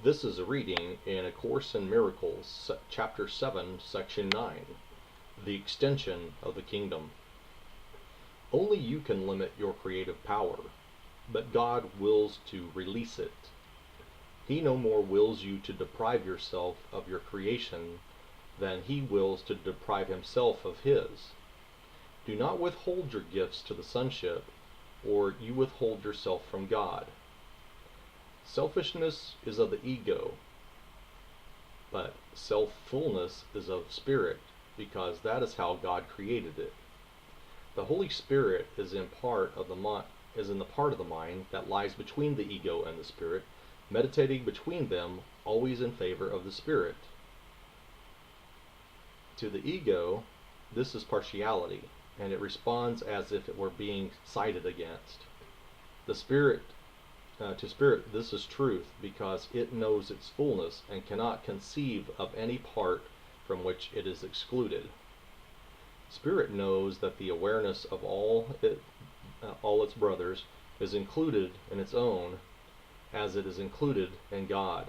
This is a reading in A Course in Miracles, Chapter 7, Section 9, The Extension of the Kingdom. Only you can limit your creative power, but God wills to release it. He no more wills you to deprive yourself of your creation than He wills to deprive Himself of His. Do not withhold your gifts to the sonship, or you withhold yourself from God. Selfishness is of the ego, but self-fullness is of spirit, because that is how God created it. The Holy Spirit is in the part of the mind that lies between the ego and the spirit, meditating between them, always in favor of the spirit. To the ego, this is partiality, and it responds as if it were being sided against. To spirit, this is truth, because it knows its fullness and cannot conceive of any part from which it is excluded. Spirit knows that the awareness of all its brothers is included in its own, as it is included in God.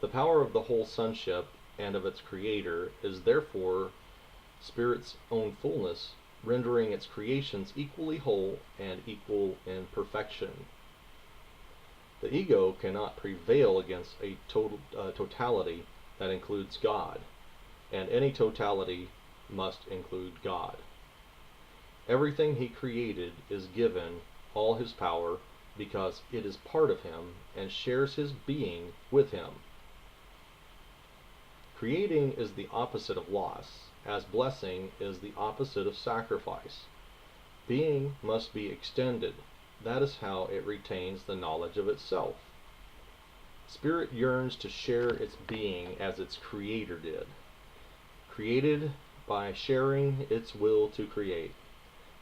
The power of the whole sonship and of its creator is therefore Spirit's own fullness, rendering its creations equally whole and equal in perfection. The ego cannot prevail against a totality that includes God, and any totality must include God. Everything He created is given all His power because it is part of Him and shares His being with Him. Creating is the opposite of loss, as blessing is the opposite of sacrifice. Being must be extended. That is how it retains the knowledge of itself. Spirit yearns to share its being as its creator did, created by sharing its will to create.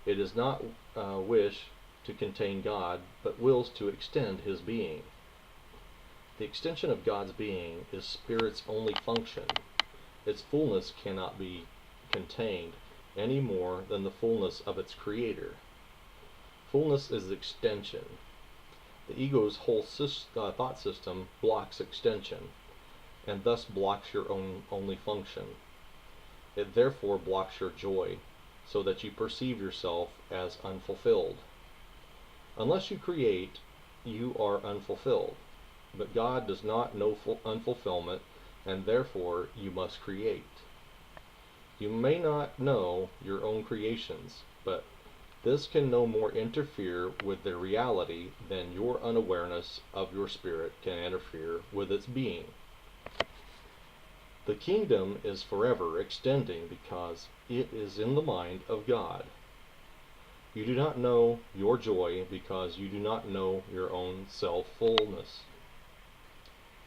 It does not wish to contain God, but wills to extend His being. The extension of God's being is Spirit's only function. Its fullness cannot be contained any more than the fullness of its creator. Fullness is extension. The ego's whole thought system blocks extension, and thus blocks your own only function. It therefore blocks your joy, so that you perceive yourself as unfulfilled. Unless you create, you are unfulfilled. But God does not know unfulfillment, and therefore you must create. You may not know your own creations, but this can no more interfere with their reality than your unawareness of your spirit can interfere with its being. The kingdom is forever extending because it is in the mind of God. You do not know your joy because you do not know your own self-fullness.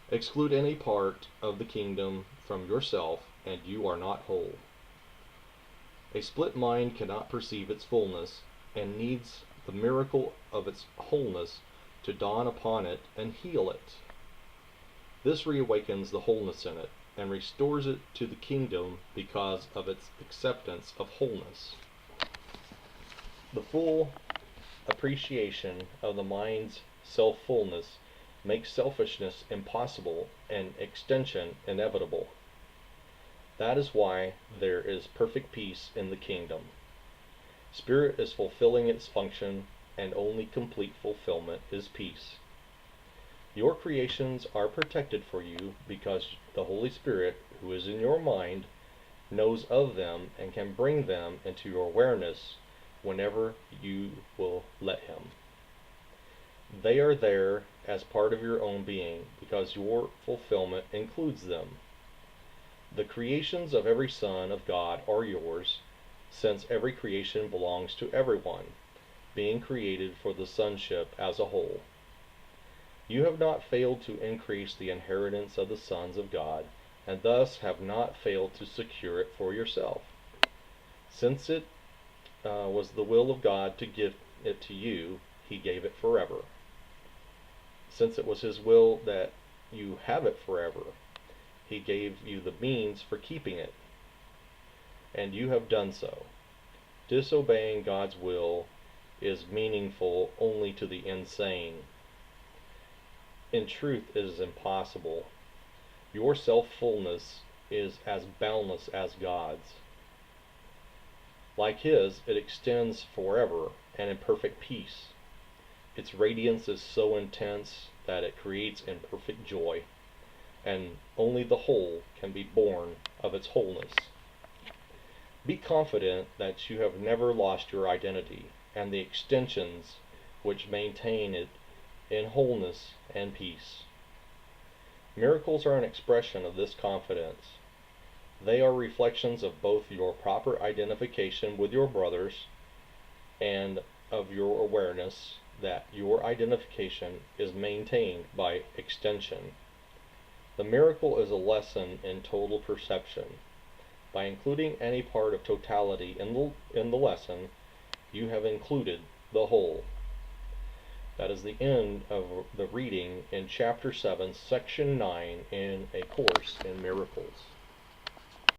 Exclude any part of the kingdom from yourself, and you are not whole. A split mind cannot perceive its fullness, and needs the miracle of its wholeness to dawn upon it and heal it. This reawakens the wholeness in it, and restores it to the kingdom because of its acceptance of wholeness. The full appreciation of the mind's self-fullness makes selfishness impossible and extension inevitable. That is why there is perfect peace in the kingdom. Spirit is fulfilling its function, and only complete fulfillment is peace. Your creations are protected for you because the Holy Spirit, who is in your mind, knows of them and can bring them into your awareness whenever you will let Him. They are there as part of your own being because your fulfillment includes them. The creations of every son of God are yours, since every creation belongs to everyone, being created for the sonship as a whole. You have not failed to increase the inheritance of the sons of God, and thus have not failed to secure it for yourself. Since it was the will of God to give it to you, He gave it forever. Since it was His will that you have it forever, He gave you the means for keeping it, and you have done so. Disobeying God's will is meaningful only to the insane. In truth, it is impossible. Your self-fullness is as boundless as God's. Like His, it extends forever and in perfect peace. Its radiance is so intense that it creates in perfect joy, and only the whole can be born of its wholeness. Be confident that you have never lost your identity and the extensions which maintain it in wholeness and peace. Miracles are an expression of this confidence. They are reflections of both your proper identification with your brothers and of your awareness that your identification is maintained by extension. The miracle is a lesson in total perception. By including any part of totality in the lesson, you have included the whole. That is the end of the reading in Chapter 7, Section 9 in A Course in Miracles.